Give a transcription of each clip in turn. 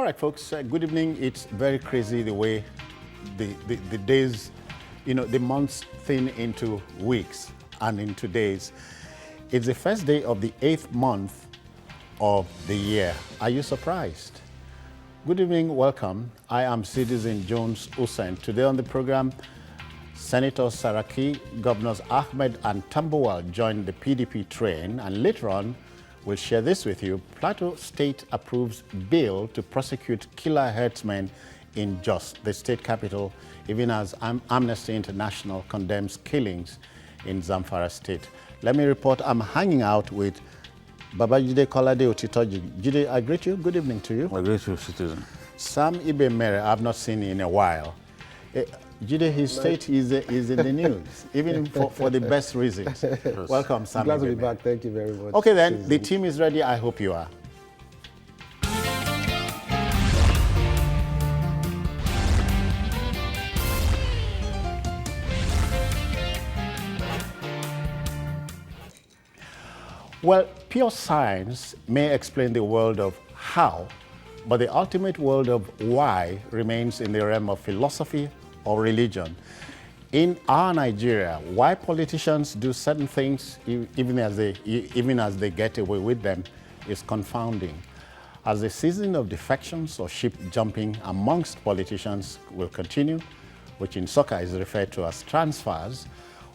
All right, folks, good evening. It's very crazy the way the days, the months thin into weeks and into days. It's the first day of the 8th month of the year. Are you surprised? Good evening, welcome. I am Citizen Jones Hussein. Today on the program, Senator Saraki, Governors Ahmed and Tambuwal joined the PDP train, and later on, we'll share this with you. Plateau State approves bill to prosecute killer herdsmen in Jos, the state capital, even as Amnesty International condemns killings in Zamfara State. Let me report I'm hanging out with Baba Jide Kolade Otitoji. Jide, I greet you. Good evening to you. I greet you, Citizen. Sam Ibe Mere, I've not seen in a while. Jide, his state is in the news, even for the best reasons. Yes. Welcome, Sam. Glad to be back. Thank you very much. Okay, then, the team is ready. I hope you are. Well, pure science may explain the world of how, but the ultimate world of why remains in the realm of philosophy or religion. In our Nigeria, why politicians do certain things, even as they get away with them, is confounding. As the season of defections or ship jumping amongst politicians will continue, which in soccer is referred to as transfers,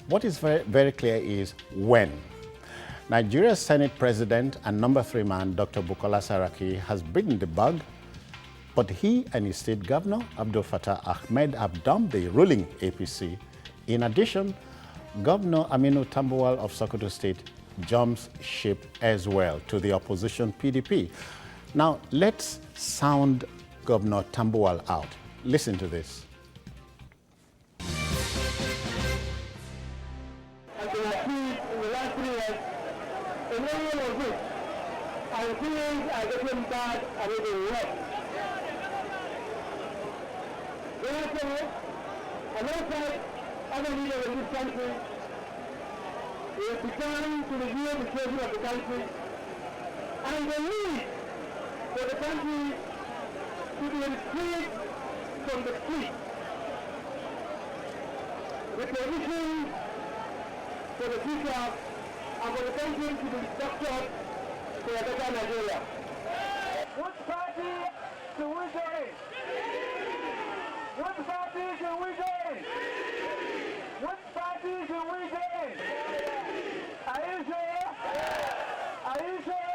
what is very, very clear is when. Nigeria's Senate President and number 3 man, Dr. Bukola Saraki, has bitten the bug, but he and his state governor, Abdul Fattah Ahmed, have dumped the ruling APC. In addition, Governor Aminu Tambuwal of Sokoto State jumps ship as well to the opposition PDP. Now, let's sound Governor Tambuwal out. Listen to this. And things are getting bad and even worse. Therefore, alongside other leaders in this country, we have begun to review the situation of the country and the need for the country to be freed from the street. The provisions for the future and for the country to be structured to a better Nigeria. Which party should we join? Which party should we join? Which party should we join? Are you sure? Are you sure?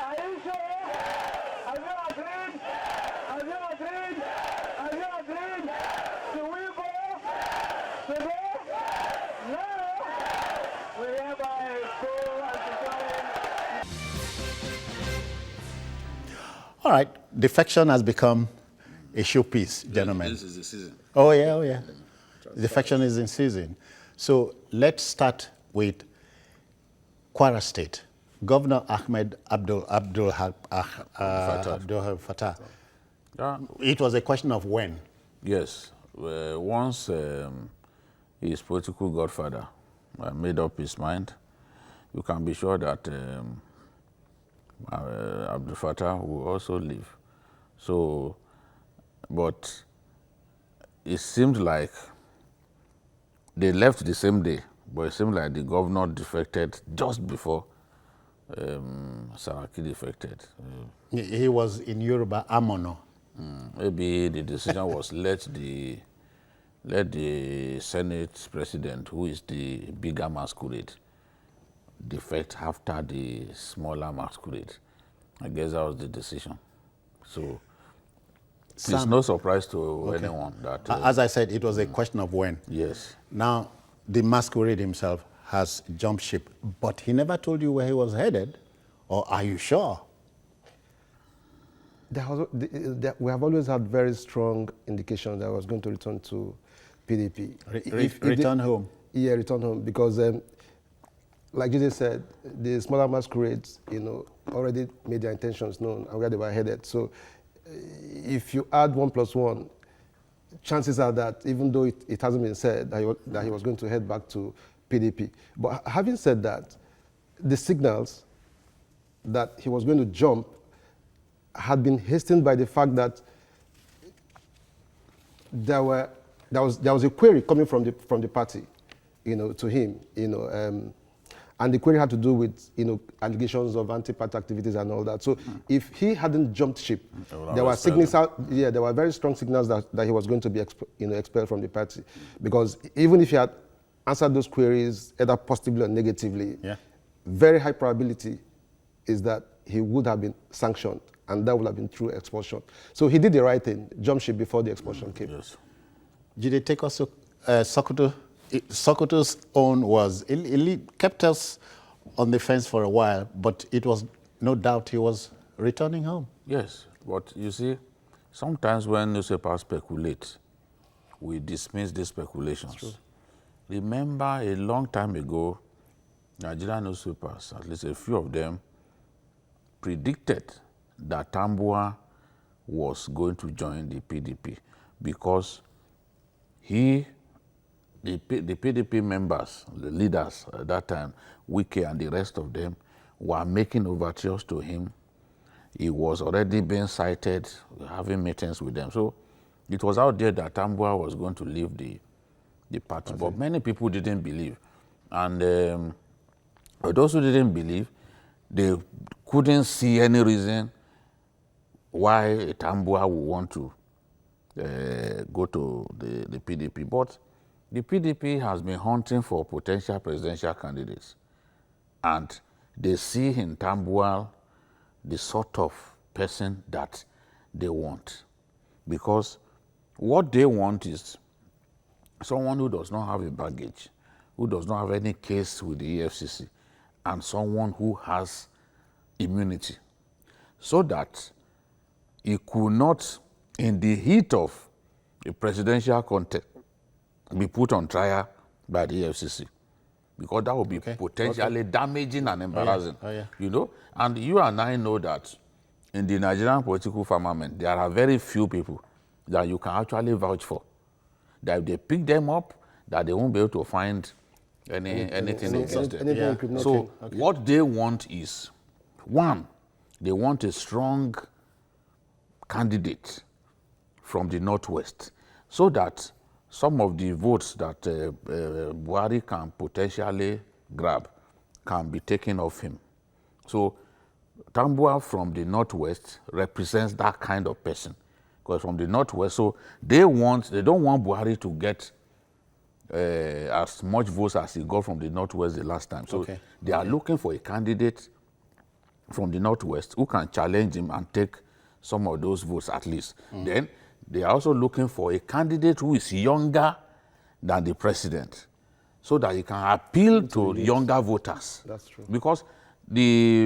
Are you sure? Have you agreed? Have you agreed? Have you agreed? Should we go? Today? No! We hereby go and to join. All right, defection has become a showpiece, gentlemen. This is the season. Oh yeah, oh yeah. Defection is in season. So let's start with Kwara State. Governor Ahmed Abdul Fattah. Yeah. It was a question of when. Yes. Once his political godfather made up his mind, you can be sure that Abdul Fattah will also leave. So, but it seemed like they left the same day, but it seemed like the governor defected just before Saraki defected. He was in Yoruba Amono. Maybe the decision was let the Senate president, who is the bigger masquerade, defect after the smaller masquerade. I guess that was the decision. So it's no surprise to anyone that... as I said, it was a question of when. Yes. Now, the masquerade himself has jumped ship, but he never told you where he was headed, or are you sure? We have always had very strong indication that I was going to return to PDP. Return home? Yeah, return home, because like Jide said, the smaller masquerades, already made their intentions known and where they were headed. So if you add 1 + 1, chances are that even though it hasn't been said that he was going to head back to PDP. But having said that, the signals that he was going to jump had been hastened by the fact that there was a query coming from the party, to him, and the query had to do with, allegations of anti-party activities and all that. So if he hadn't jumped ship, there were signals there were very strong signals that he was going to be expelled from the party. Because even if he had answered those queries, either positively or negatively, very high probability is that he would have been sanctioned, and that would have been true expulsion. So he did the right thing, jump ship before the expulsion came. Yes. Did they take us to Sokoto? Sokoto's own was, he kept us on the fence for a while, but it was no doubt he was returning home. Yes, but you see, sometimes when newspapers speculate, we dismiss these speculations. Remember a long time ago, Nigerian newspapers, at least a few of them, predicted that Tambuwal was going to join the PDP because the PDP members, the leaders at that time, Wike and the rest of them, were making overtures to him. He was already being cited, having meetings with them. So it was out there that Tambuwal was going to leave the party. But many people didn't believe. And those who didn't believe, they couldn't see any reason why Tambuwal would want to go to the PDP. But the PDP has been hunting for potential presidential candidates. And they see in Tambuwal the sort of person that they want. Because what they want is someone who does not have a baggage, who does not have any case with the EFCC, and someone who has immunity. So that he could not, in the heat of a presidential contest, be put on trial by the EFCC. Because that would be potentially damaging and embarrassing. And you and I know that in the Nigerian political firmament, there are very few people that you can actually vouch for. That if they pick them up, that they won't be able to find anything against them. So what they want is, one, they want a strong candidate from the Northwest, so that some of the votes that Buhari can potentially grab can be taken off him. So Tambuwal from the Northwest represents that kind of person. Because from the Northwest, so they don't want Buhari to get as much votes as he got from the Northwest the last time. So they are looking for a candidate from the Northwest who can challenge him and take some of those votes at least. Then they are also looking for a candidate who is younger than the president, so that he can appeal to younger voters. That's true. Because the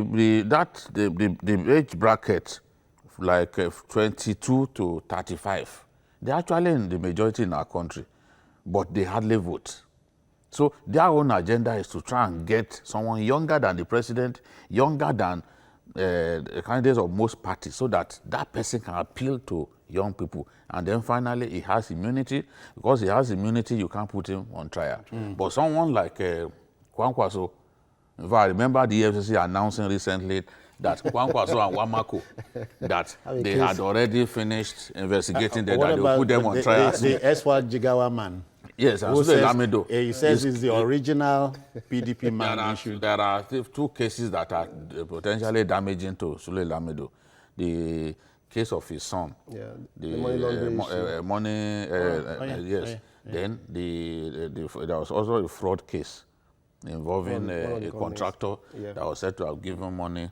age bracket, like 22 to 35, they're actually in the majority in our country, but they hardly vote. So their own agenda is to try and get someone younger than the president, younger than the candidates of most parties, so that that person can appeal to young people. And then finally, he has immunity. Because he has immunity, you can't put him on trial. But someone like Kwankwaso, in fact, I remember the EFCC announcing recently that Kwankwaso and Wamako, that they had already finished investigating them, that they would put them on trial. The Eswat Jigawa man. Yes, and Sule Lamido. He says it's the original PDP man issue. There are two cases that are potentially damaging to Sule Lamido. The case of his son, the money laundering yes. Then there was also a fraud case involving a contractor that was said to have given money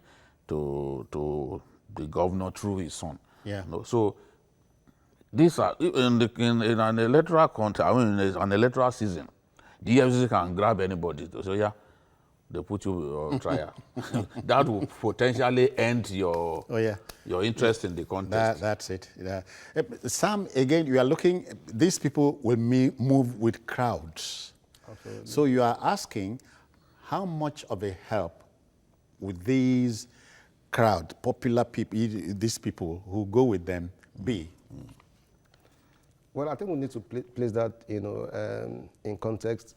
to the governor through his son. So these are in an electoral contest. I mean, in an electoral season, the EFCC can grab anybody. So they put you on trial. That will potentially end your interest in the contest. That's it. Sam, again, you are looking, these people will move with crowds. Absolutely. So you are asking, how much of a help would these crowd, popular people, these people who go with them, be? Well, I think we need to place that, in context.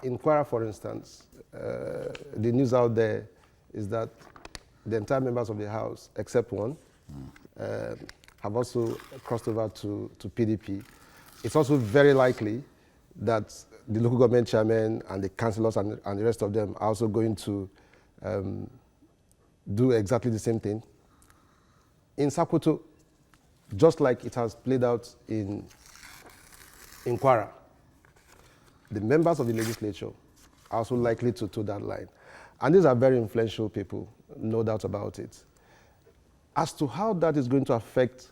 In Kwara, for instance, the news out there is that the entire members of the House, except one, have also crossed over to PDP. It's also very likely that the local government chairmen and the councillors and the rest of them are also going to do exactly the same thing. In Sokoto, just like it has played out in Kwara, the members of the legislature are also likely to toe that line. And these are very influential people, no doubt about it. As to how that is going to affect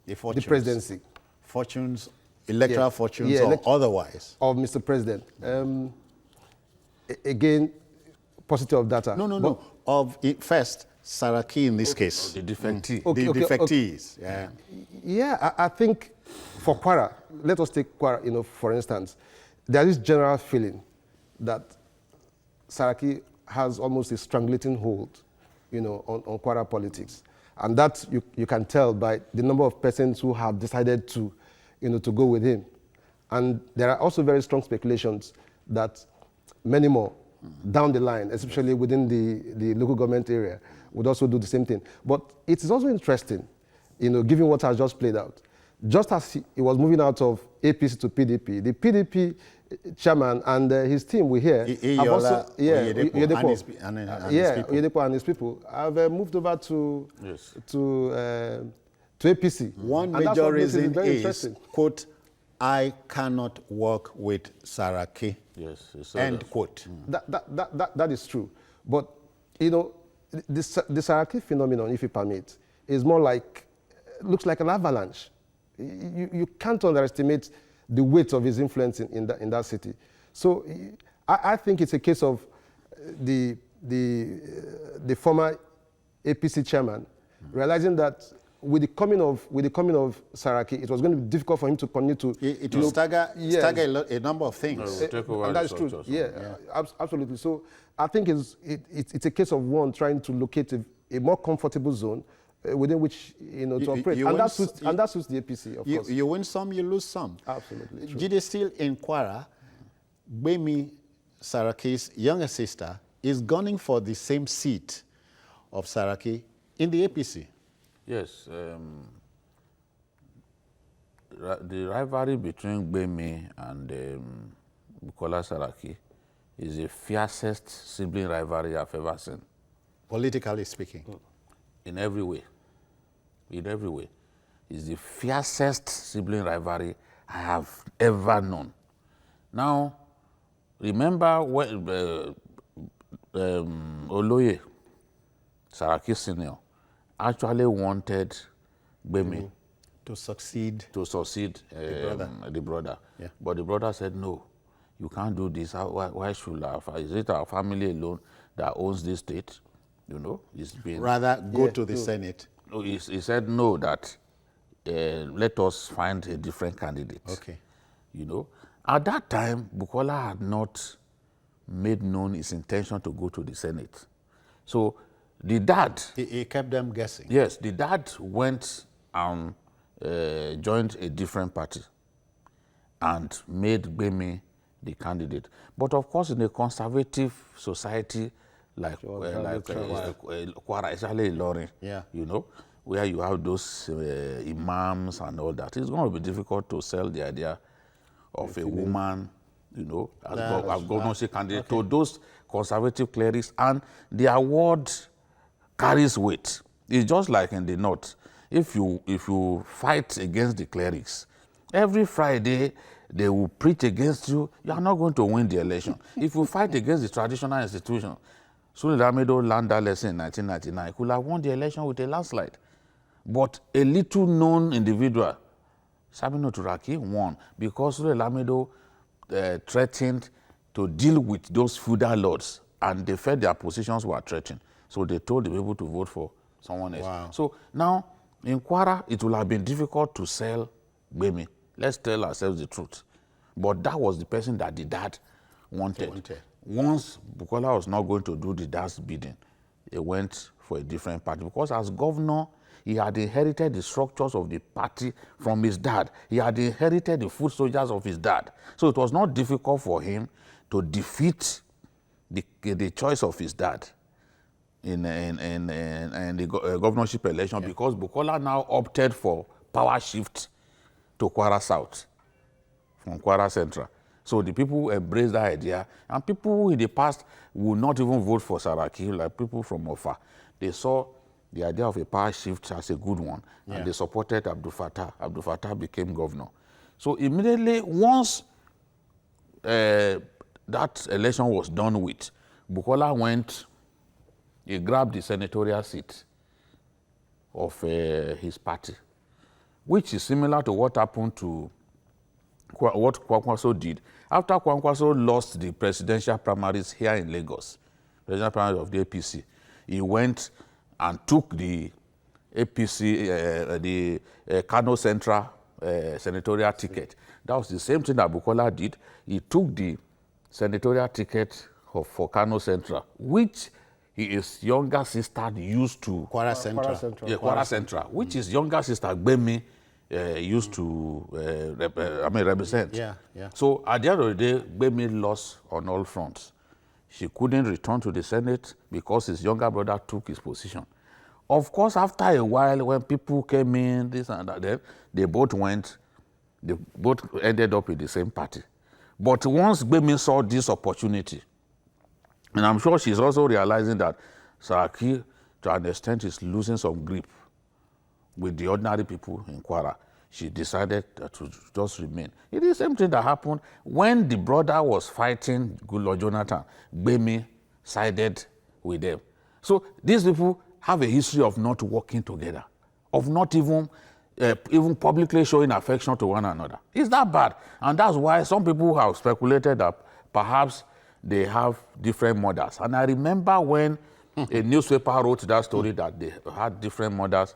the presidency. Fortunes, electoral fortunes or otherwise. Of Mr. President. Again, positive of data. No. Of it, first, Saraki in this case. The defectee. The defectees. Yeah. Yeah, I think for Kwara, let us take Kwara, for instance, there is general feeling that Saraki has almost a strangulating hold, on Kwara politics. And that you can tell by the number of persons who have decided to go with him. And there are also very strong speculations that many more down the line, especially within the local government area, would also do the same thing. But it is also interesting, given what has just played out. Just as he was moving out of APC to PDP, the PDP chairman and his team, we hear, have also, Oyedepo and his people have moved over to APC. One major reason is, quote, I cannot work with Saraki. Yes, end quote. That is true. But, the Saraki phenomenon, if you permit, is more like, looks like an avalanche. You can't underestimate the weight of his influence in that city. So I think it's a case of the former APC chairman realizing that with the coming of Saraki, it was going to be difficult for him to continue to... It will stagger a number of things. And that is true. Yeah, absolutely. So I think it's a case of one trying to locate a more comfortable zone within which to operate. And that suits the APC, of course. You win some, you lose some. Absolutely true. Jide, still in Kwara, Gbemi Saraki's younger sister is gunning for the same seat of Saraki in the APC. Yes. The rivalry between Gbemi and Bukola Saraki is the fiercest sibling rivalry I've ever seen. Politically speaking. In every way. In every way. It's the fiercest sibling rivalry I have ever known. Now, remember when Oloye, Saraki Senior, actually wanted Gbemi to succeed the brother. Yeah. But the brother said, no, you can't do this. Why should I? Is it our family alone that owns this state? It's been... Rather go to the Senate. He said no, that let us find a different candidate. Okay. At that time, Bukola had not made known his intention to go to the Senate. So the dad... He kept them guessing. Yes, the dad went and joined a different party and made Gbemi the candidate. But of course, in a conservative society like Kwara, especially Ilorin, where you have those imams and all that, it's going to be difficult to sell the idea of a woman, as governorship candidate to those conservative clerics, and the award carries weight. It's just like in the North. If you fight against the clerics, every Friday they will preach against you. You are not going to win the election. If you fight against the traditional institution, Sule Lamido learned that lesson in 1999. He could have won the election with a landslide. But a little known individual, Sabino Turaki, won because Sule Lamido threatened to deal with those feudal lords, and they felt their positions were threatened. So they told the people to vote for someone else. Wow. So now, in Kwara, it will have been difficult to sell Gbemi. Let's tell ourselves the truth. But that was the person that the dad wanted. Once Bukola was not going to do the dad's bidding, he went for a different party. Because as governor, he had inherited the structures of the party from his dad. He had inherited the foot soldiers of his dad. So it was not difficult for him to defeat the choice of his dad. in the governorship election because Bukola now opted for power shift to Kwara South from Kwara Central. So the people embraced that idea, and people in the past would not even vote for Saraki, like people from Ofa. They saw the idea of a power shift as a good one, and they supported Abdul Fattah. Abdul Fattah became governor. So immediately, once that election was done with, Bukola went, he grabbed the senatorial seat of his party, which is similar to what happened to what Kwankwaso did. After Kwankwaso lost the presidential primaries here in Lagos, presidential primaries of the APC, he went and took the APC, the Kano Central senatorial ticket. That was the same thing that Bukola did. He took the senatorial ticket for Kano Central, which his younger sister used to... Kwara Central. Kwara Central, which his younger sister, Gbemi, used to represent. So at the end of the day, Gbemi lost on all fronts. She couldn't return to the Senate because his younger brother took his position. Of course, after a while, when people came in, this and that, they both ended up in the same party. But once Gbemi saw this opportunity, and I'm sure she's also realizing that Saraki, to an extent, is losing some grip with the ordinary people in Kwara, she decided to just remain. It is the same thing that happened when the brother was fighting Goodluck Jonathan. Gbemi sided with them. So these people have a history of not working together, of not even publicly showing affection to one another. It's that bad. And that's why some people have speculated that perhaps they have different mothers. And I remember when a newspaper wrote that story that they had different mothers,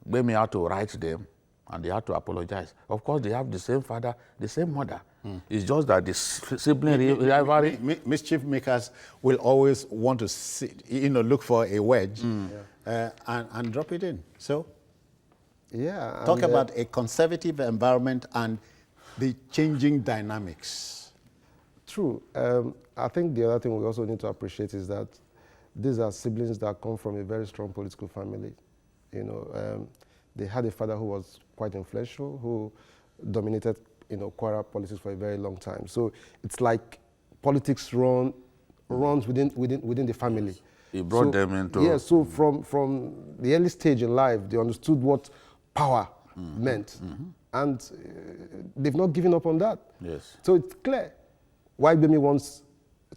Gbemi had to write them and they had to apologize. Of course, they have the same father, the same mother. It's just that the sibling rivalry... Mischief makers will always want to look for a wedge and drop it in. So, talk about a conservative environment and the changing dynamics. True. I think the other thing we also need to appreciate is that these are siblings that come from a very strong political family. They had a father who was quite influential, who dominated, Kwara politics for a very long time. So it's like politics runs within the family. He brought them into... Yeah, so from the early stage in life, they understood what power meant. And they've not given up on that. Yes. So it's clear why Gbemi wants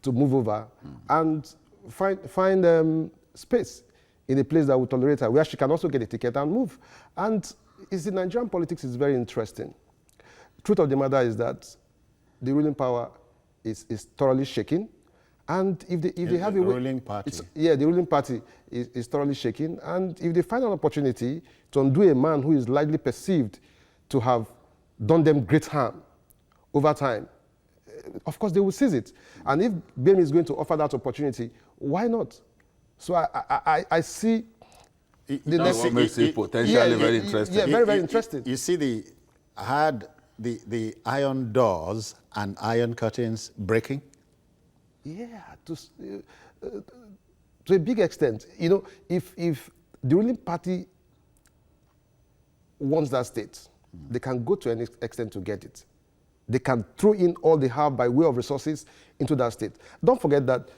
to move over and find space in a place that will tolerate her, where she can also get a ticket and move. And the Nigerian politics is very interesting. Truth of the matter is that the ruling power is thoroughly shaken. And if they have a ruling party. The ruling party is thoroughly shaken. And if they find an opportunity to undo a man who is largely perceived to have done them great harm over time, of course they will seize it. And if Gbemi is going to offer that opportunity, why not? So I see... That's what makes it potentially very interesting. Yeah, very, very interesting. You see the iron doors and iron curtains breaking? Yeah, to a big extent. If the ruling party wants that state, they can go to any extent to get it. They can throw in all they have by way of resources into that state. Don't forget that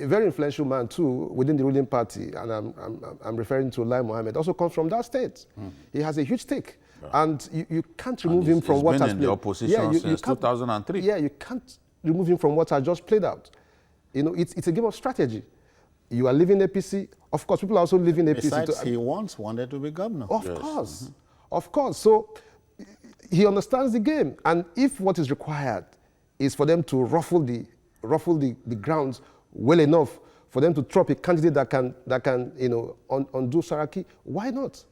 a very influential man too within the ruling party, and I'm referring to Lai Mohammed, also comes from that state. He has a huge stake, and you can't remove him from what has been in the opposition since 2003. Yeah, you can't remove him from what has just played out. It's a game of strategy. You are leaving APC. Of course, people are also leaving APC. Besides, he once wanted to be governor. Of course. So he understands the game, and if what is required is for them to ruffle the grounds well enough for them to drop a candidate that can undo Saraki, why not?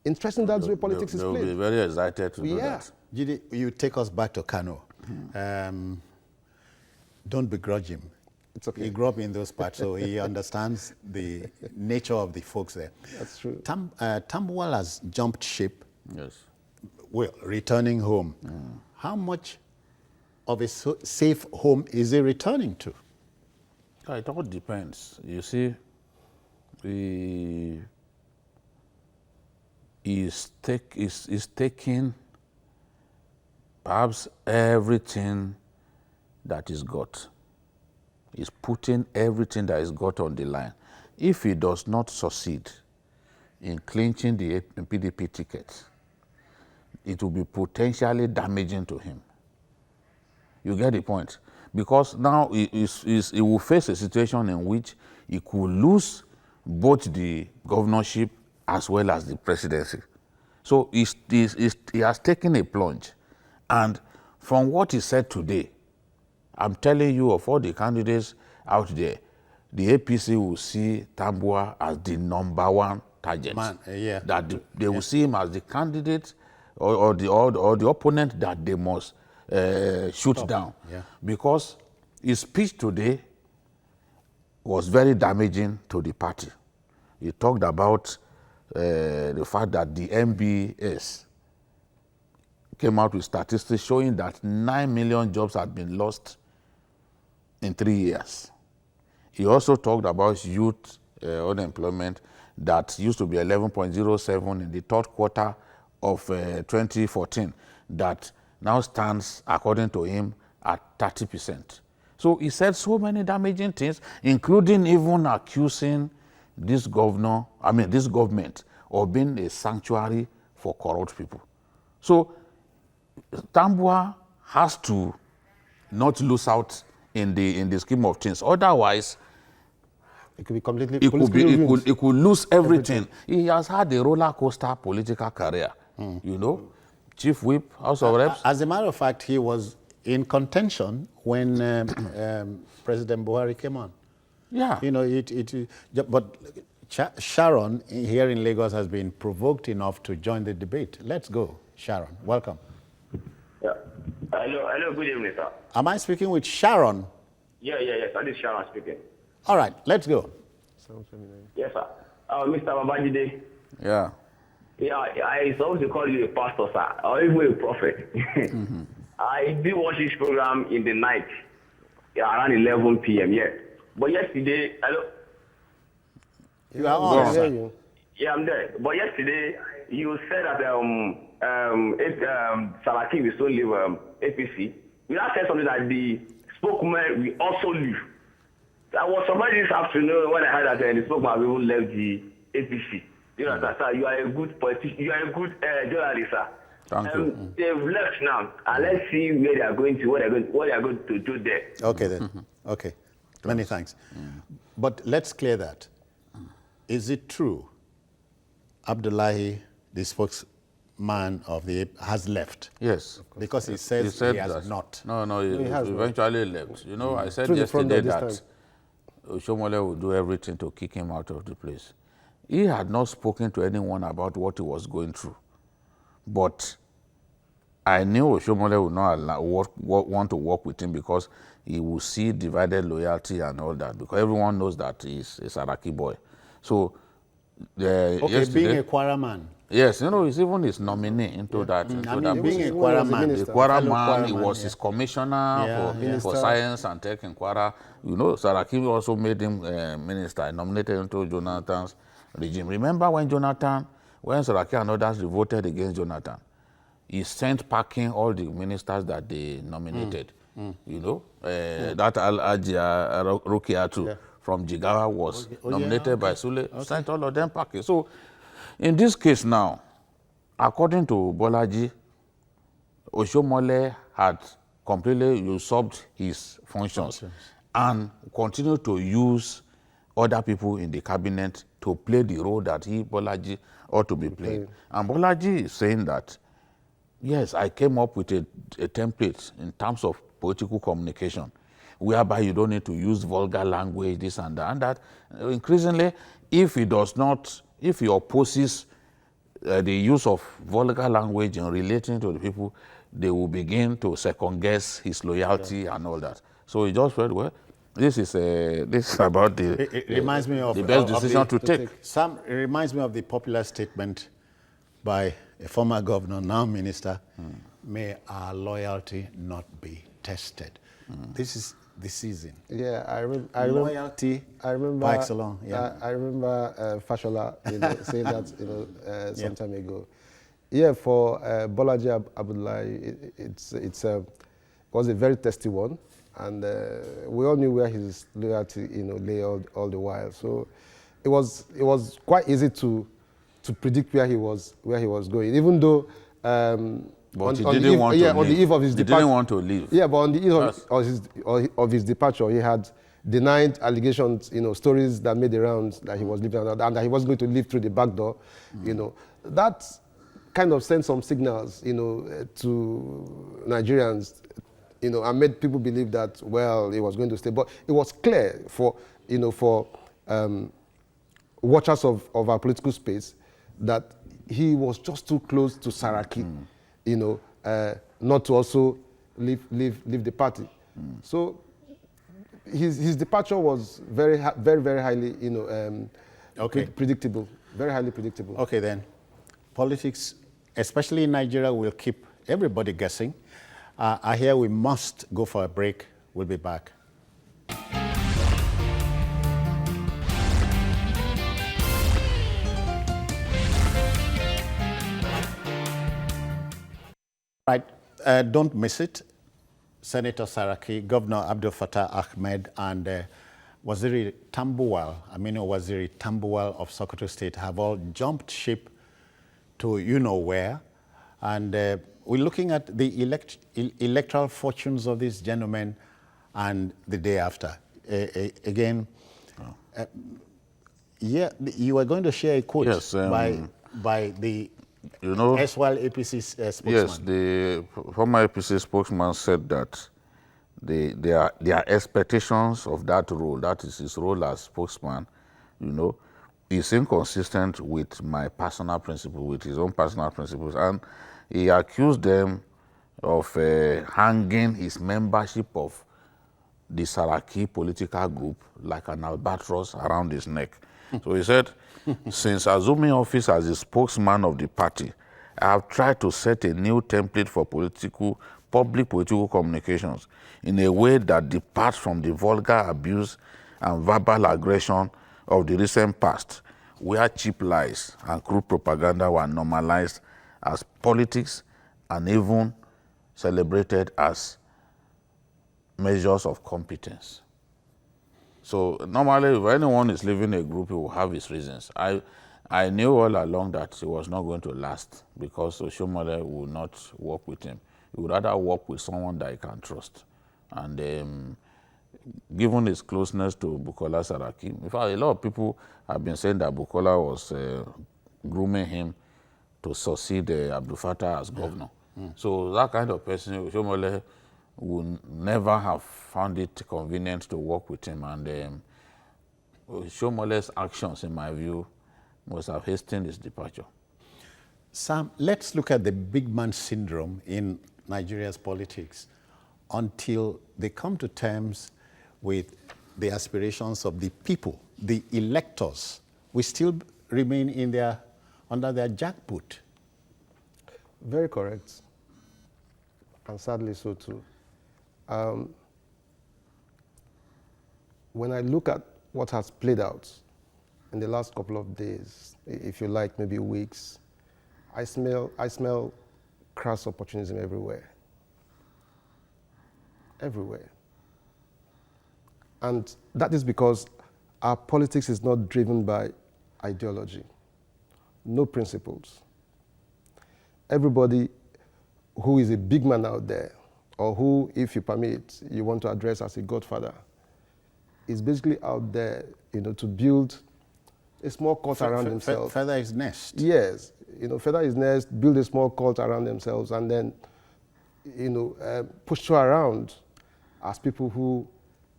Interesting, that's the way politics is played. They'll be very excited to do that. Jide, you take us back to Kano. Don't begrudge him. It's okay. He grew up in those parts, so he understands the nature of the folks there. That's true. Tambuwal has jumped ship. Yes. Well, returning home. How much of a safe home is he returning to? It all depends. You see, he is taking perhaps everything that he's got. He's putting everything that he's got on the line. If he does not succeed in clinching the PDP ticket, it will be potentially damaging to him. You get the point? Because now he will face a situation in which he could lose both the governorship as well as the presidency. So he has taken a plunge. And from what he said today, I'm telling you, of all the candidates out there, the APC will see Tambuwal as the #1 target. That they will see him as the candidate or the opponent that they must shoot down. Because his speech today was very damaging to the party. He talked about the fact that the MBS came out with statistics showing that 9 million jobs had been lost in 3 years. He also talked about youth unemployment that used to be 11.07 in the third quarter of 2014, that now stands, according to him, at 30%. So he said so many damaging things, including even accusing this government of being a sanctuary for corrupt people. So Tambuwal has to not lose out in the scheme of things. Otherwise, It could be completely. He could lose everything. He has had a roller coaster political career. You know, Chief Whip, House of Reps. As a matter of fact, he was in contention when President Buhari came on. Yeah. You know, but Sharon here in Lagos has been provoked enough to join the debate. Let's go, Sharon. Welcome. Yeah. Hello, good evening, sir. Am I speaking with Sharon? Yes, this is Sharon speaking. All right, let's go. Yes, sir. Mr. Babajide. Yeah. Yeah, I supposed to call you a pastor, sir, or even a prophet. I did watch this program in the night, around 11 p.m., yeah. But yesterday, hello? You are on, sir. Yeah, I'm there. But yesterday, you said that Saraki will soon leave APC. You now said something that the spokesman will also leave. I was surprised this afternoon when I heard that the spokesman will left the APC. You know, sir, you are a good politician. You are a good journalist, sir. Thank you. They've left now, and let's see where they are going to, what they are going to do there. Okay, then. Okay. Many thanks. But let's clear that. Is it true Abdullahi, the spokesman of the has left? Yes. Because he says he has not. No, he eventually left. You know, I said yesterday that Oshomole would do everything to kick him out of the place. He had not spoken to anyone about what he was going through. But I knew Oshomole would not want to work with him because he will see divided loyalty and all that, because everyone knows that he's a Saraki boy. So, being a Kwara man. Yes, you know, he's even his nominee into that. Being a Kwara man. The Kwara man, he was his commissioner for science and tech in Kwara. You know, Saraki also made him minister, nominated into Jonathan's regime. Remember when Saraki and others voted against Jonathan, he sent packing all the ministers that they nominated. You know, that Al-Ajia Rukiatu from Jigawa was nominated by Sule, sent all of them packing. So, in this case now, according to Bolaji, Oshomole had completely usurped his functions and continued to use other people in the cabinet to play the role that Bolaji, ought to be playing. And Bolaji is saying that, yes, I came up with a template in terms of political communication, whereby you don't need to use vulgar language, this and that. And that increasingly, if he opposes the use of vulgar language in relating to the people, they will begin to second guess his loyalty and all that. So he just said, well, this is about the best decision to take. It reminds me of the popular statement by a former governor, now minister, may our loyalty not be tested. This is the season. Yeah, Loyalty I remember. bikes along. Yeah. I remember Fashola, saying that, some time ago. Yeah, for Bolaji Abdullahi, it was a very testy one, and we all knew where his loyalty, lay all the while. So it was quite easy to predict where he was going, even though. But he didn't want to leave. On the eve of his departure. He didn't want to leave. Yeah, but on the eve of his departure, he had denied allegations, stories that made the rounds that he was leaving and that he was going to leave through the back door. That kind of sent some signals, to Nigerians, and made people believe that, well, he was going to stay. But it was clear for watchers of our political space that he was just too close to Saraki, not to also leave the party. So his departure was very, very highly, predictable, very highly predictable. Okay, then. Politics, especially in Nigeria, will keep everybody guessing. I hear we must go for a break. We'll be back. Right, don't miss it. Senator Saraki, Governor Abdul Fattah Ahmed, and Waziri Tambuwal, Aminu Waziri Tambuwal of Sokoto State have all jumped ship to you-know-where. And we're looking at the electoral fortunes of these gentlemen and the day after. Yeah, you were going to share a quote by the erstwhile APC spokesman. Yes, the former APC spokesman said that their expectations of that role, that is his role as spokesman, is inconsistent with my personal principle, with his own personal principles. And he accused them of hanging his membership of the Saraki political group like an albatross around his neck. So he said, since assuming office as the spokesman of the party, I have tried to set a new template for public political communications in a way that departs from the vulgar abuse and verbal aggression of the recent past, where cheap lies and crude propaganda were normalized as politics and even celebrated as measures of competence. So normally, if anyone is leaving a group, he will have his reasons. I knew all along that he was not going to last because Oshomole would not work with him. He would rather work with someone that he can trust. And given his closeness to Bukola Saraki, in fact, a lot of people have been saying that Bukola was grooming him to succeed Abdul Fattah as governor. So that kind of person, Oshomole, would never have found it convenient to work with him. And Oshomole's actions, in my view, must have hastened his departure. Sam, let's look at the big man syndrome in Nigeria's politics. Until they come to terms with the aspirations of the people, the electors, we still remain under their jackboot. Very correct. And sadly so too. When I look at what has played out in the last couple of days, if you like, maybe weeks, I smell crass opportunism everywhere. Everywhere. And that is because our politics is not driven by ideology, no principles. Everybody who is a big man out there, or who, if you permit, you want to address as a godfather, is basically out there, to build a small cult around themselves. Feather his nest. Yes, feather his nest, build a small cult around themselves, and then, push through around as people who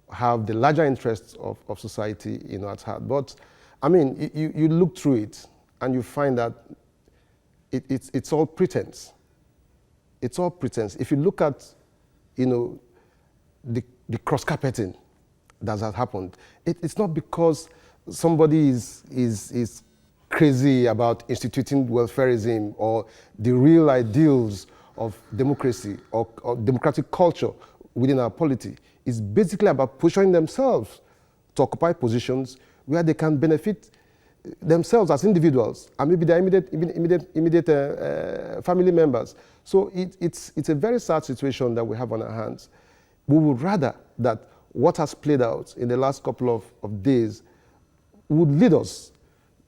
have the larger interests of society, at heart. But, I mean, you look through it, and you find that it's all pretense. It's all pretense. If you look at, the cross-carpeting that has happened, it's not because somebody is crazy about instituting welfarism or the real ideals of democracy or democratic culture within our polity. is basically about positioning themselves to occupy positions where they can benefit themselves as individuals and maybe their immediate family members. So it's a very sad situation that we have on our hands. We would rather that what has played out in the last couple of days would lead us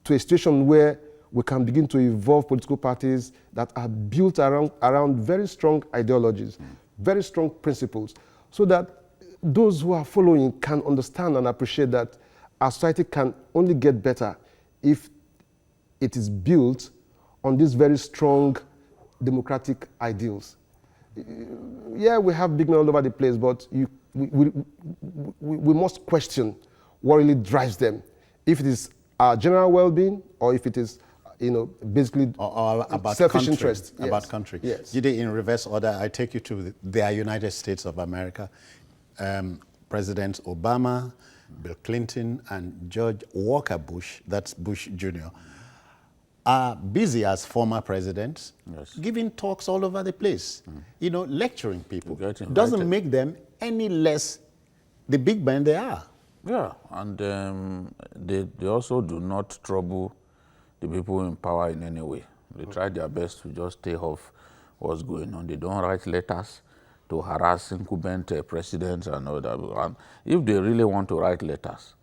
to a situation where we can begin to evolve political parties that are built around very strong ideologies, very strong principles, so that those who are following can understand and appreciate that our society can only get better if it is built on these very strong democratic ideals. Yeah, we have big men all over the place, but we must question what really drives them. If it is our general well-being, or if it is, basically or about selfish country, interest. Yes. About country. Yes. Jide, in reverse order, I take you to the United States of America. Presidents Obama, Bill Clinton, and George Walker Bush, that's Bush Jr., are busy as former presidents, yes, giving talks all over the place, lecturing people. Doesn't make them any less the big men they are. Yeah, and they also do not trouble the people in power in any way. They try their best to just stay off what's going on. They don't write letters to harass incumbent presidents and all that. And if they really want to write letters,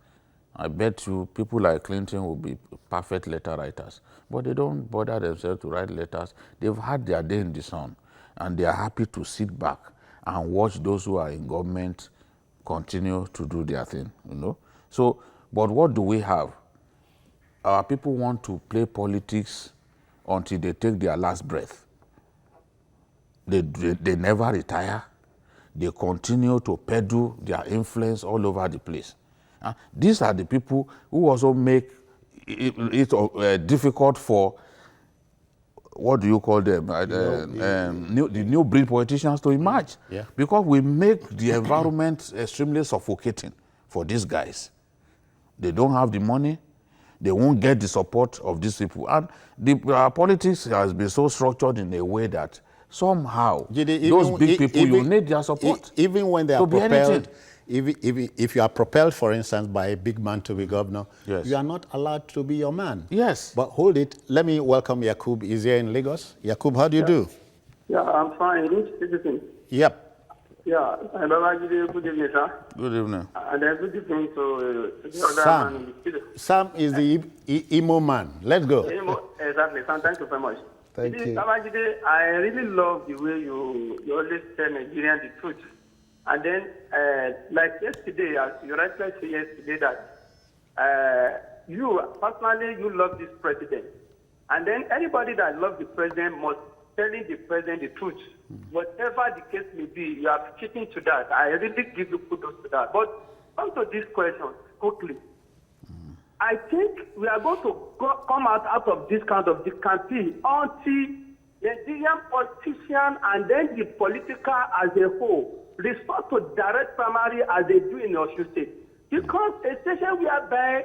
I bet you people like Clinton will be perfect letter writers. But they don't bother themselves to write letters. They've had their day in the sun, and they are happy to sit back and watch those who are in government continue to do their thing, So, but what do we have? Our people want to play politics until they take their last breath. They never retire. They continue to peddle their influence all over the place. These are the people who also make it difficult for, what do you call them, the new breed politicians to emerge. Yeah. Because we make the environment extremely suffocating for these guys. They don't have the money. They won't get the support of these people. And our politics has been so structured in a way that somehow those big people, you need their support. Even when they are propelled, if you are propelled, for instance, by a big man to be governor, yes, you are not allowed to be your man. Yes. But hold it. Let me welcome Yakub. He's here in Lagos. Yakub, how do you do? Yeah, I'm fine. Good evening. Yep. Yeah, good evening, sir. Good evening. And then good evening to the other Sam. man in the studio. Sam is the emo man. Let's go. Exactly, Sam. Thank you very much. Thank you. Babajide, I really love the way you always tell Nigerians the truth. And then, like yesterday, as you rightly said yesterday, that you personally, you love this president. And then anybody that loves the president must telling the president the truth. Whatever the case may be, you are keeping to that. I really give you kudos to that. But come to this question quickly. I think we are going to come out of this kind of this campaign until the Nigerian politician and then the political as a whole resort to direct primary as they do in Osun State. Because a station whereby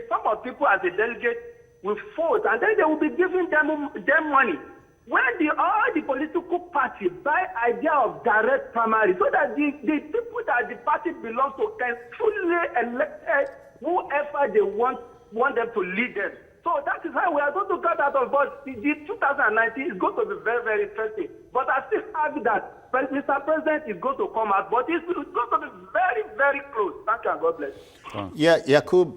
some of people as a delegate will vote and then they will be giving them money. When all the political parties buy idea of direct primary so that the people that the party belongs to can truly elect whoever they want them to lead them. So that is how we are going to get out of us. The 2019 is going to be very, very interesting. But I still have that Mr. President is going to come out, but it's going to be very, very close. Thank you and God bless. Yeah, Yakub,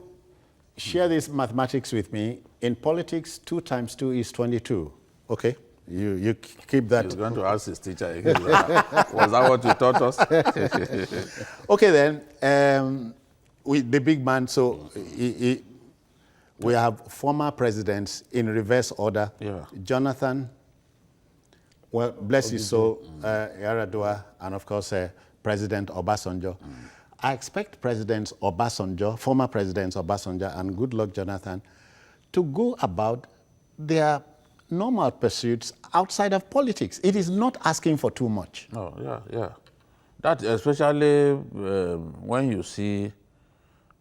share this mathematics with me. In politics, 2 times 2 is 22. Okay? You keep that. He's going to ask his teacher again. Was that what you taught us? Okay, then. The big man, so we have former presidents in reverse order. Yeah. Jonathan, well, bless his soul, Yaradua, and of course, President Obasanjo. I expect Presidents Obasanjo, former Presidents Obasanjo and Goodluck Jonathan, to go about their normal pursuits outside of politics. It is not asking for too much. Oh, yeah. That especially when you see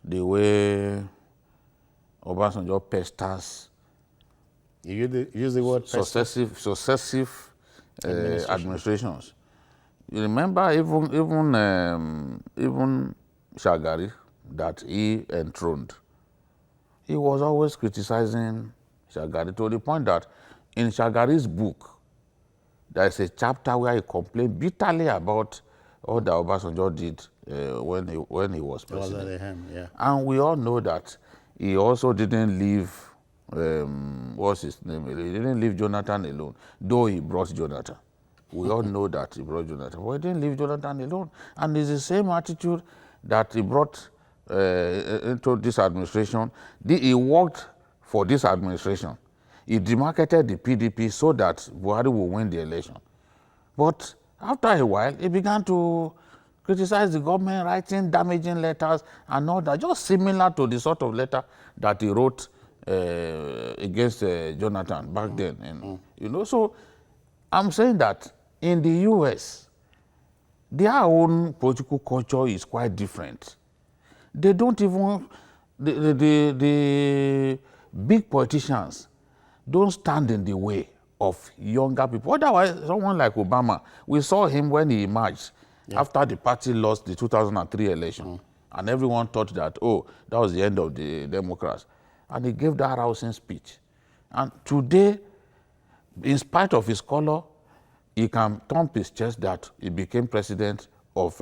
the way Obasanjo pesters You use the word successive administrations. You remember even Shagari that he enthroned. He was always criticizing Shagari to the point that in Shagari's book, there is a chapter where he complained bitterly about all that Obasanjo did when he was president. Yeah. And we all know that he also didn't leave, what's his name? He didn't leave Jonathan alone, though he brought Jonathan. We all know that he brought Jonathan, but he didn't leave Jonathan alone. And it's the same attitude that he brought into this administration. He worked for this administration. He demarketed the PDP so that Buhari will win the election. But after a while, he began to criticize the government, writing damaging letters and all that, just similar to the sort of letter that he wrote against Jonathan back then. And, you know, so I'm saying that in the US, their own political culture is quite different. They don't even, the big politicians don't stand in the way of younger people. Otherwise, someone like Obama, we saw him when he emerged after the party lost the 2003 election. And everyone thought that, oh, that was the end of the Democrats. And he gave that rousing speech. And today, in spite of his color, he can thump his chest that he became president of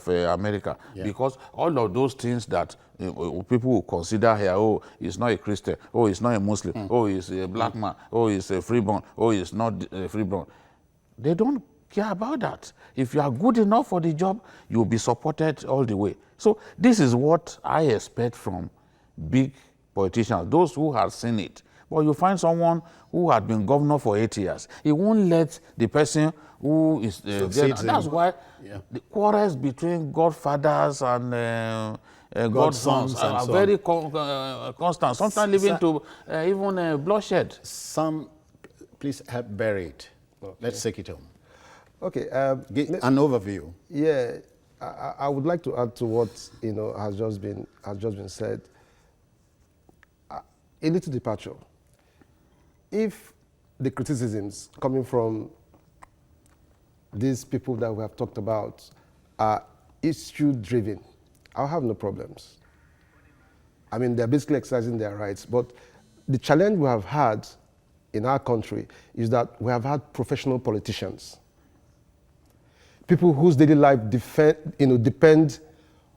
America. Because all of those things that people will consider here, oh, he's not a Christian, oh, he's not a Muslim, oh, he's a black man, oh, he's a freeborn, oh, he's not a freeborn. They don't care about that. If you are good enough for the job, you'll be supported all the way. So this is what I expect from big politicians, those who have seen it. But you find someone who had been governor for 8 years. He won't let the person who is there. That's why the quarrels between godfathers and godsons are very constant, sometimes leading to even bloodshed. Please help bury it. Okay. Let's take it home. Okay. An overview. Yeah, I would like to add to what has just been said. A little departure. If the criticisms coming from these people that we have talked about are issue-driven, I'll have no problems. I mean, they're basically exercising their rights. But the challenge we have had in our country is that we have had professional politicians, people whose daily life depend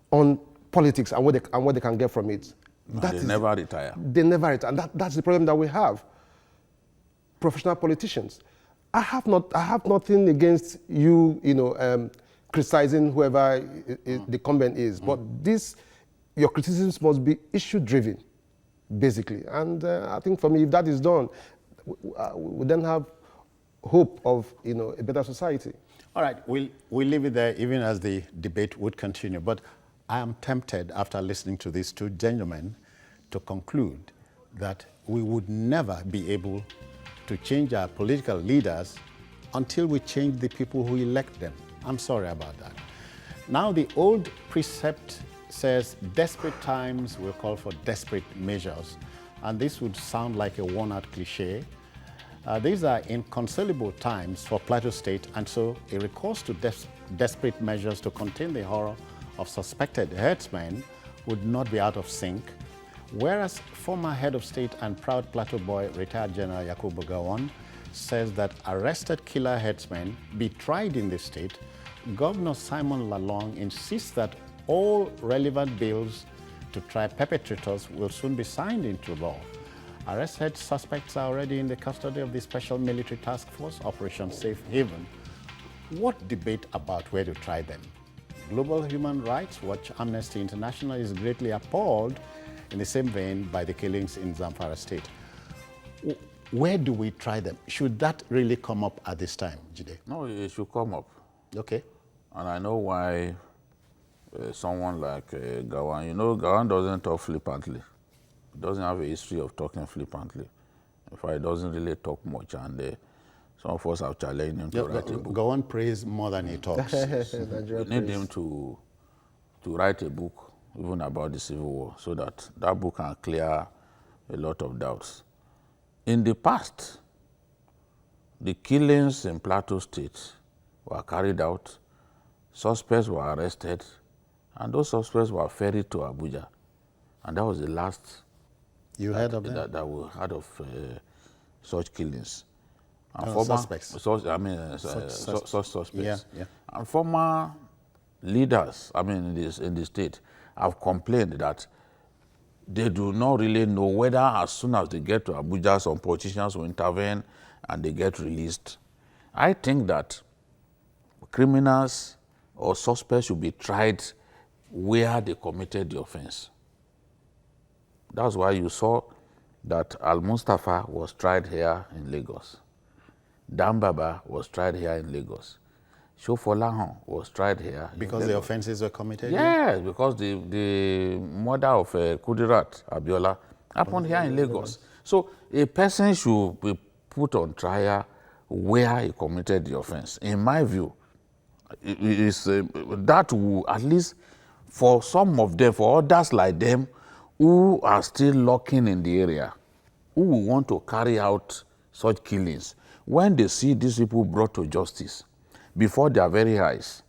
on politics and what they can get from it. They never retire. They never retire, and that's the problem that we have. Professional politicians. I have nothing against you, criticizing whoever the incumbent is, but your criticisms must be issue-driven, basically. And I think for me, if that is done, we then have hope of a better society. All right, we'll leave it there, even as the debate would continue. But I am tempted, after listening to these two gentlemen, to conclude that we would never be able to change our political leaders until we change the people who elect them. I'm sorry about that. Now, the old precept says desperate times will call for desperate measures. And this would sound like a worn-out cliche. These are inconsolable times for Plateau State, and so a recourse to desperate measures to contain the horror of suspected herdsmen would not be out of sync. Whereas former head of state and proud Plateau boy, retired General Yakubu Gowon, says that arrested killer herdsmen be tried in the state, Governor Simon Lalong insists that all relevant bills to try perpetrators will soon be signed into law. Arrested suspects are already in the custody of the Special Military Task Force, Operation Safe Haven. What debate about where to try them? Global Human Rights Watch Amnesty International is greatly appalled in the same vein by the killings in Zamfara State. Where do we try them? Should that really come up at this time, Jide? No, it should come up. Okay. And I know why someone like Gowon, Gowon doesn't talk flippantly. He doesn't have a history of talking flippantly. In fact, he doesn't really talk much, and some of us have challenged him to write a book. Gowon prays more than he talks. We need him to write a book, even about the Civil War, so that book can clear a lot of doubts. In the past, the killings in Plateau State were carried out, suspects were arrested, and those suspects were ferried to Abuja. And that was the last You heard of that? that we heard of such killings. And Suspects. Such suspects. Yeah, yeah. And former leaders, in the state, have complained that they do not really know whether as soon as they get to Abuja, some politicians will intervene and they get released. I think that criminals or suspects should be tried where they committed the offense. That's why you saw that Al-Mustafa was tried here in Lagos. Dambaba was tried here in Lagos. Shofolahon was tried here. Because the offenses were committed? Yes, because the murder of Kudirat Abiola happened here in Lagos. So a person should be put on trial where he committed the offense. In my view, that will, at least for some of them, for others like them, who are still lurking in the area, who will want to carry out such killings, when they see these people brought to justice before their very eyes,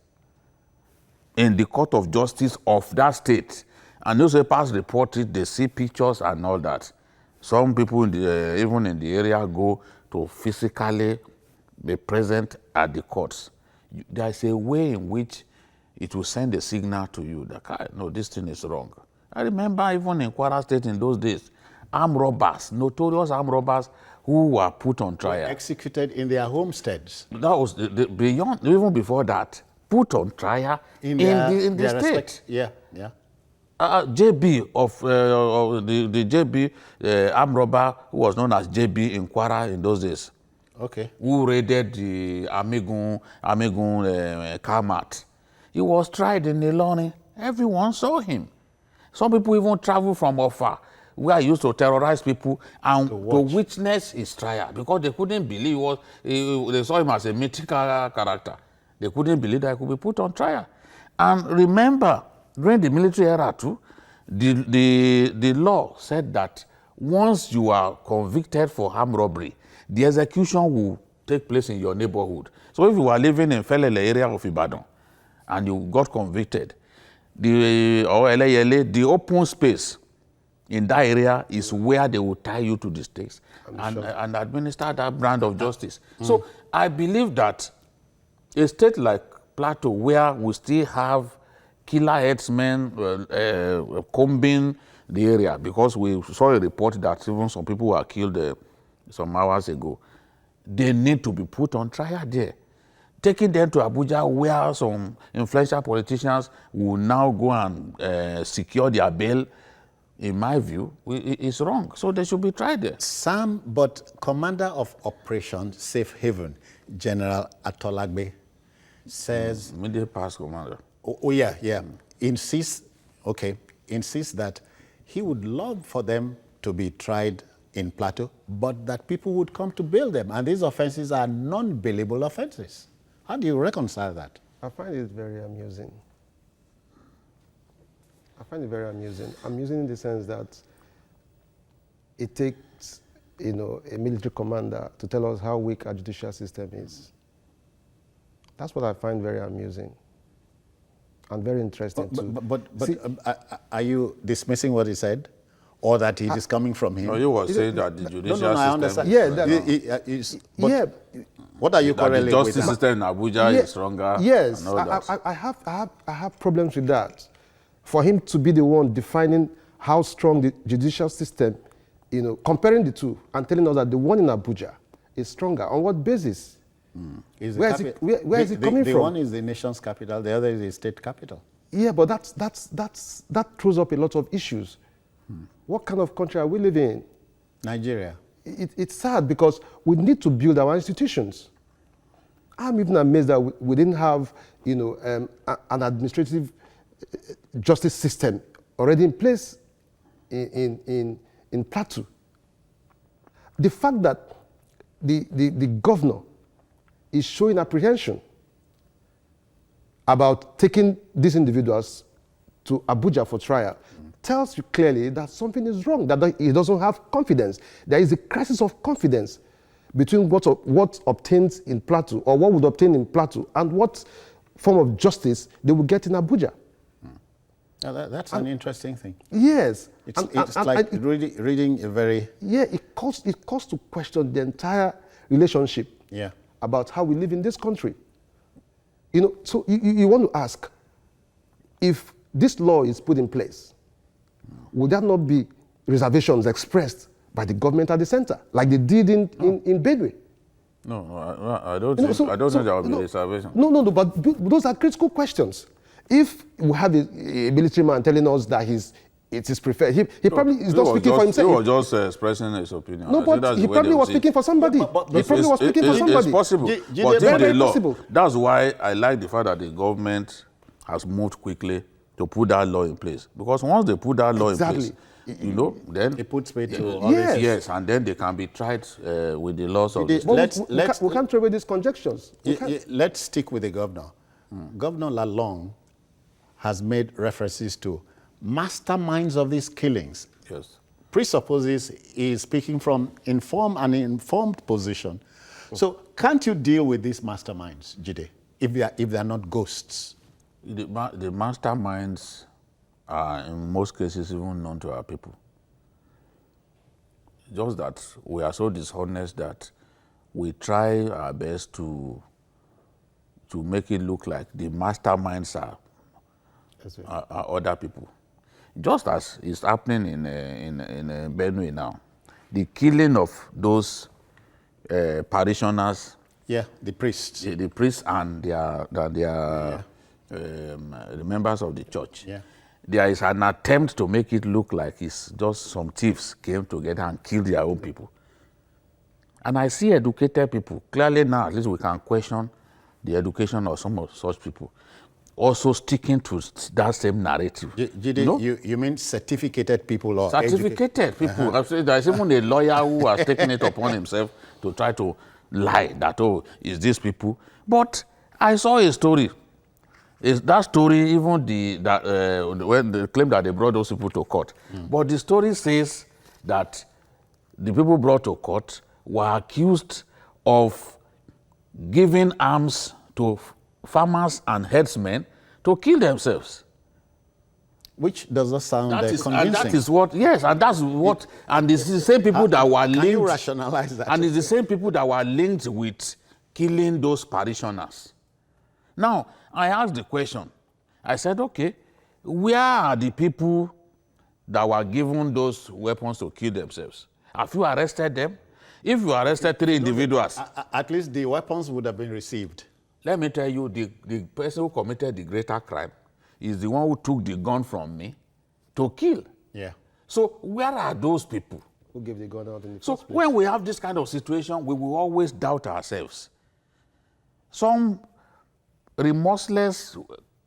in the court of justice of that state, and newspapers report it, they see pictures and all that. Some people even in the area go to physically be present at the courts. There's a way in which it will send a signal to you that, no, this thing is wrong. I remember even in Kwara State in those days, armed robbers, notorious armed robbers who were put on trial. Executed in their homesteads. That was beyond, even before that, put on trial in the state. Yeah, yeah. JB of the JB armed robber who was known as JB in Kwara in those days. Okay. Who raided the Amigun Karmat. He was tried in Ilorin. Everyone saw him. Some people even traveled from Ofa, where he used to terrorize people, and to witness his trial because they couldn't believe they saw him as a mythical character. They couldn't believe that he could be put on trial. And remember, during the military era too, the law said that once you are convicted for armed robbery, the execution will take place in your neighborhood. So if you are living in Felele area of Ibadan and you got convicted, the open space in that area is where they will tie you to the stakes and administer that brand of justice. So I believe that a state like Plateau, where we still have killer herdsmen combing the area, because we saw a report that even some people were killed some hours ago, they need to be put on trial there. Taking them to Abuja, where some influential politicians will now go and secure their bail, in my view, is wrong. So they should be tried there. Sam, but Commander of Operation Safe Haven, General Atolagbe, says... Immediate past commander. Yeah. Insists that he would love for them to be tried in Plateau, but that people would come to bail them. And these offenses are non-bailable offenses. How do you reconcile that? I find it very amusing. Amusing in the sense that it takes, a military commander to tell us how weak our judicial system is. That's what I find very amusing and very interesting too. But are you dismissing what he said? Or that it is coming from him? No, you were saying that the judicial system... I understand. Yeah, what are you correlating with? The justice system in Abuja is stronger. Yes, I have problems with that. For him to be the one defining how strong the judicial system, comparing the two and telling us that the one in Abuja is stronger. On what basis? Where is it coming from? The one is the nation's capital, the other is the state capital. Yeah, but that throws up a lot of issues. What kind of country are we living in? Nigeria. It's sad because we need to build our institutions. I'm even amazed that we didn't have, an administrative justice system already in place in Plateau. The fact that the governor is showing apprehension about taking these individuals to Abuja for trial tells you clearly that something is wrong, that he doesn't have confidence. There is a crisis of confidence between what obtains in Plateau, or what would obtain in Plateau, and what form of justice they would get in Abuja. Now that's an interesting thing. Yes. It's like reading a very... Yeah, it calls to question the entire relationship about how we live in this country. You know, so you want to ask, if this law is put in place, would there not be reservations expressed by the government at the center, like they did in Benue? No, I don't think there will be reservation. No, but those are critical questions. If we have a military man telling us that it is preferred, he probably is not speaking for himself. He was just expressing his opinion. No, but he probably was speaking for somebody. He probably was speaking for somebody. It's possible. But very law, possible. That's why I like the fact that the government has moved quickly to put that law in place. Because once they put that law in place, you know, then it puts paid to all this. Yes, and then they can be tried with the laws of the state. We can't throw away these conjectures. Let's stick with the governor. Governor Lalong has made references to masterminds of these killings. Yes. Presupposes he is speaking from an informed position. So can't you deal with these masterminds, Jide, if they are not ghosts? The masterminds are in most cases even known to our people. Just that we are so dishonest that we try our best to make it look like the masterminds are other people. Just as is happening in Benue now, the killing of those parishioners. Yeah, the priests. The priests and the members of the church. Yeah. There is an attempt to make it look like it's just some thieves came together and killed their own people. And I see educated people. Clearly now, at least we can question the education of some of such people, also sticking to that same narrative. You mean certificated people or certificated people? There's even a lawyer who has taken it upon himself to try to lie that, oh, it's these people. But I saw a story. Is that story even when they claim that they brought those people to court? But the story says that the people brought to court were accused of giving arms to farmers and herdsmen to kill themselves. Which does not sound convincing. And that is what, yes, and that's what, and it's the same people that were linked. Can you rationalize that? And it's the same people that were linked with killing those parishioners. Now, I asked the question. I said, okay, where are the people that were given those weapons to kill themselves? Have you arrested them? If you arrested 3 individuals... At least the weapons would have been received. Let me tell you, the person who committed the greater crime is the one who took the gun from me to kill. Yeah. So where are those people? Who gave the gun out in the So first place? when we have this kind of situation, we will always doubt ourselves. Some remorseless,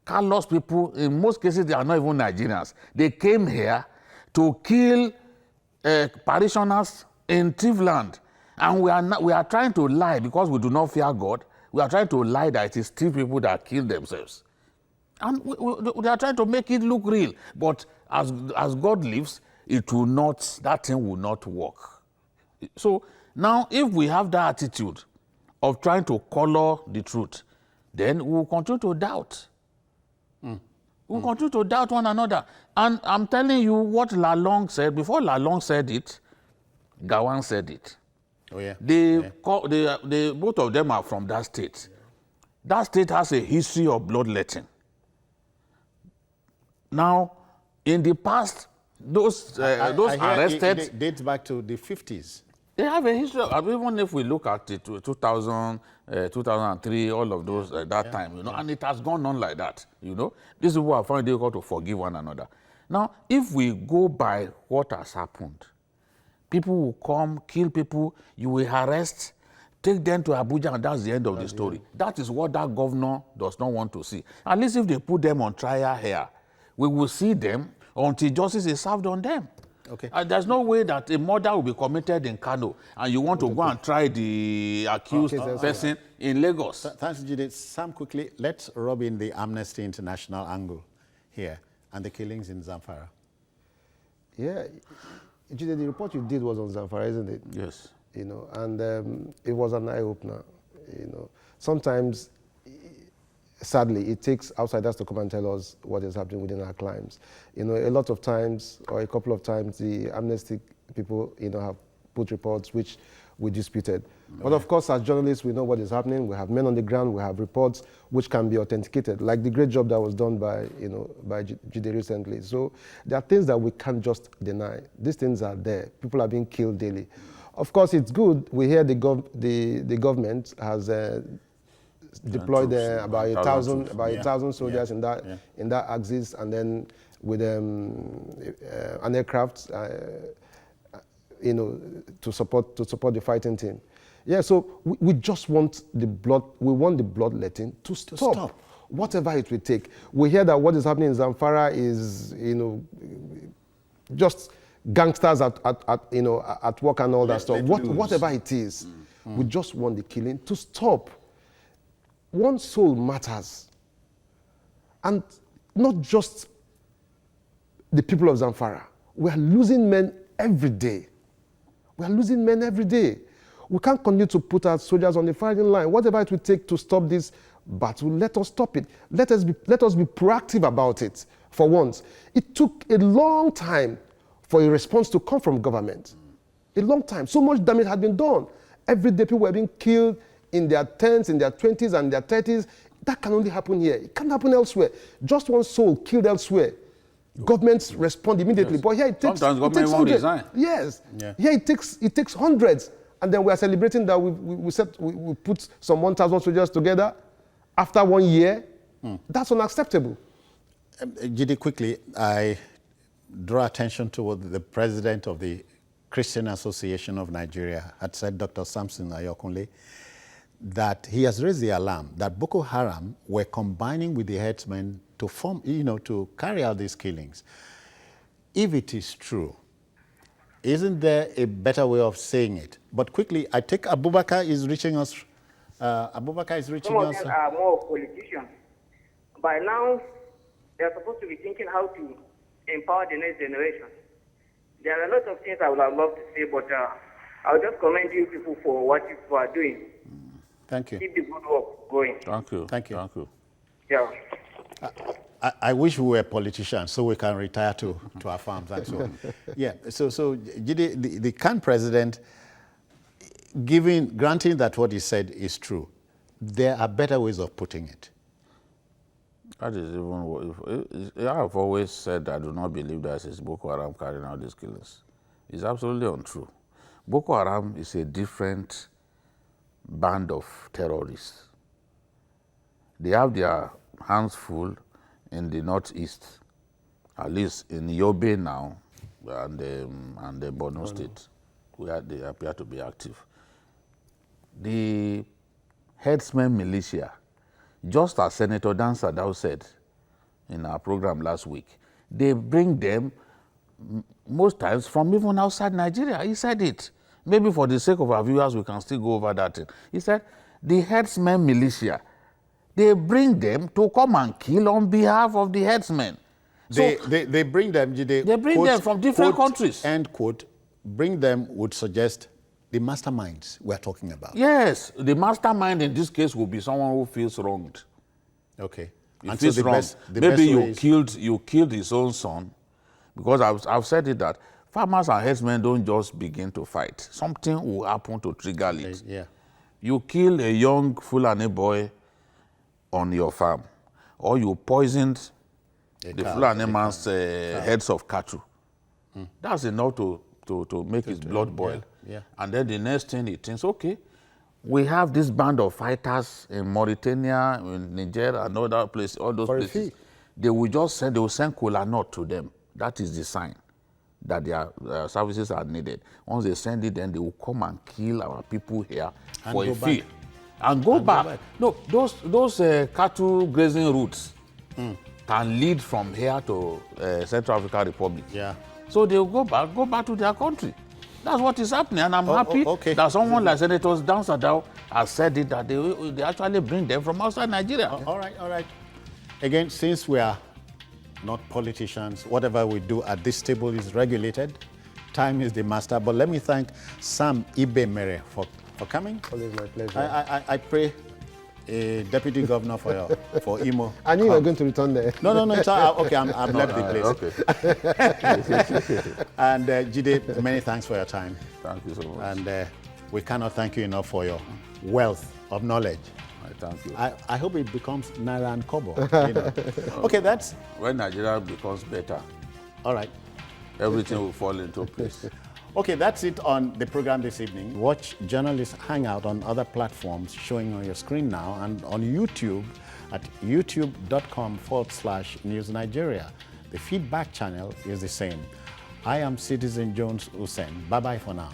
callous people, in most cases they are not even Nigerians. They came here to kill parishioners in Tivland. And we are trying to lie because we do not fear God. We are trying to lie that it is still people that kill themselves. And we are trying to make it look real. But as God lives, that thing will not work. So now if we have that attitude of trying to color the truth, then we will continue to doubt. We will continue to doubt one another. And I'm telling you what Lalong said. Before Lalong said it, Gawan said it. Oh, yeah. Both of them are from that state. That state has a history of bloodletting. Now, in the past, those arrested... It dates back to the 50s. They have a history of, even if we look at it, 2000, 2003, all of those that time, you know, and it has gone on like that, you know. These people are finding it difficult to forgive one another. Now, if we go by what has happened, people will come, kill people, you will arrest, take them to Abuja, and that's the end of the story. That is what that governor does not want to see. At least if they put them on trial here, we will see them until justice is served on them. Okay. There's no way that a murder will be committed in Kano and you want to go and try the accused person in Lagos. Thanks, Jide. Sam, quickly, let's rub in the Amnesty International angle here and the killings in Zamfara. Yeah. Jide, the report you did was on Zamfara, isn't it? Yes. you know, and it was an eye-opener, you know. Sometimes, sadly, it takes outsiders to come and tell us what is happening within our climes. You know, a lot of times, or a couple of times, the Amnesty people, you know, have put reports which we disputed. But of course, as journalists, we know what is happening. We have men on the ground. We have reports which can be authenticated, like the great job that was done by, you know, by Jide recently. So there are things that we can't just deny. These things are there. People are being killed daily. Of course, it's good. We hear the government has deployed about 1,000 soldiers in that axis, and then with an aircraft, you know, to support the fighting team. Yeah, so we just want the bloodletting to stop, whatever it will take. We hear that what is happening in Zamfara is, you know, just gangsters at you know, at work and all that stuff. Whatever it is, we just want the killing to stop. One soul matters, and not just the people of Zamfara. We are losing men every day. We are losing men every day. We can't continue to put our soldiers on the firing line. Whatever it will take to stop this battle, let us stop it. Let us be proactive about it for once. It took a long time for a response to come from government. A long time. So much damage had been done. Every day people were being killed in their 10s, in their 20s, and their 30s. That can only happen here. It can't happen elsewhere. Just one soul killed elsewhere. Governments respond immediately. Yes. But here it takes, sometimes government won't resign. Yes. Yeah. Here it takes hundreds. And then we are celebrating that we put some 1,000 soldiers together after 1 year. That's unacceptable. Jide, quickly, I draw attention to what the president of the Christian Association of Nigeria had said, Dr. Samson Ayokunle, that he has raised the alarm that Boko Haram were combining with the herdsmen to form, you know, to carry out these killings. If it is true, isn't there a better way of saying it? But quickly, I take Abubakar is reaching us. Abubakar is reaching us. Some of them are more politicians. By now, they're supposed to be thinking how to empower the next generation. There are a lot of things I would have loved to say, but I'll just commend you people for what you are doing. Thank you. Keep the good work going. Thank you. Thank you. Thank you. Yeah. I wish we were politicians so we can retire to our farms and so on. Yeah, so Jide, the current president, granting that what he said is true, there are better ways of putting it. That is even what, I have always said I do not believe that it's Boko Haram carrying out these killings. It's absolutely untrue. Boko Haram is a different band of terrorists. They have their hands full in the northeast, at least in Yobe now, and the Borno State, where they appear to be active. The herdsmen militia, just as Senator Dan Sadao said in our program last week, they bring them most times from even outside Nigeria. He said it. Maybe for the sake of our viewers, we can still go over that thing. He said, the herdsmen militia, they bring them to come and kill on behalf of the herdsmen. They bring them, they bring them from different countries. End quote, bring them would suggest the masterminds we're talking about. Yes, the mastermind in this case will be someone who feels wronged. Okay. He feels wronged. Maybe you killed his own son, because I've said it that farmers and herdsmen don't just begin to fight. Something will happen to trigger it. Yeah. You kill a young Fulani boy on your farm, or you poisoned the Fulani man's heads of cattle. That's enough to make his blood boil. Yeah. And then the next thing he thinks, okay, we have this band of fighters in Mauritania, in Niger, and other places, all those places. They will send kola nut to them. That is the sign that their services are needed. Once they send it, then they will come and kill our people here for a fee. And go back. No, those cattle grazing routes can lead from here to Central African Republic. Yeah. So they will go back to their country. That's what is happening, and I'm happy that someone like Senator Dan Sadao has said it, that they actually bring them from outside Nigeria. All right. Again, since we are not politicians, whatever we do at this table is regulated. time is the master. But let me thank Sam Ibemere for coming. Always my pleasure. I pray a deputy governor for Imo. I knew you were going to return there. No, it's all, okay, I've left the place. Okay. And Jide, many thanks for your time. Thank you so much. And we cannot thank you enough for your wealth of knowledge. Thank you. I hope it becomes Naira and Kobo. You know. Okay, that's... When Nigeria becomes better, all right. Everything will fall into place. Okay, that's it on the program this evening. Watch Journalists Hangout on other platforms showing on your screen now and on YouTube at youtube.com/News Nigeria. The feedback channel is the same. I am Citizen Jones Hussein. Bye-bye for now.